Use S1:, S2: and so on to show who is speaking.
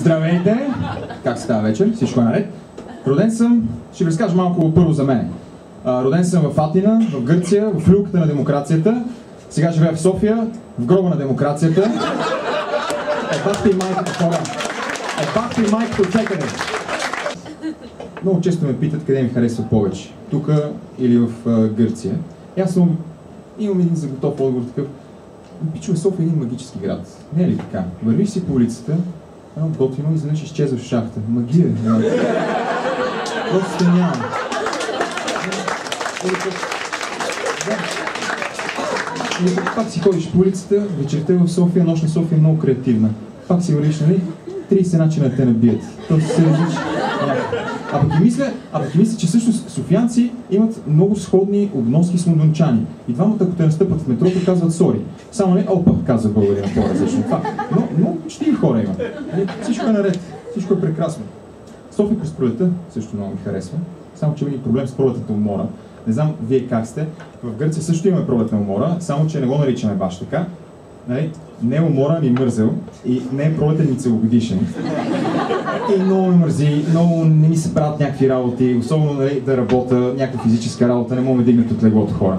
S1: Здравейте! Как се става вечер? Всичко е наред? Роден съм, ще ви разкажа малко първо за мен. Роден съм в Атина, в Гърция, в люлката на демокрацията. Сега живея в София, в гроба на демокрацията. Бахте и майката, хора! Бахте и майката от всекъде! Много често ме питат къде ми харесва повече. Тук или в Гърция. И аз имам един заготов отговор такъв. Пичове, София е един магически град. Не е ли така? Вървиш си по улицата, едно готино и изведнъж изчезва в шахта. Магия! Просто няма. Пак си ходиш по улицата, вечерта в София, нощ на София е много креативна. Пак си вървиш, нали? 30 начина да те набият. Тоест се различи. А пък и мисля, че всъщност софиянци имат много сходни обноски с лондончани. И двамата, ако те настъпат в метрото, казват сори. Само не опа, казва българина по-различно. Но почти хора има. Всичко е наред, всичко е прекрасно. София през пролета също много ми харесва. Само че има и проблем с пролетната умора. Не знам вие как сте. В Гърция също имаме пролетна умора, само че не го наричаме баш така. Не е умора, ми мързел и не е пролетен ни целогодишен. И много ме мързи, много не ми се правят някакви работи, особено да работя, някаква физическа работа, не мога да дигнат от леглото хора.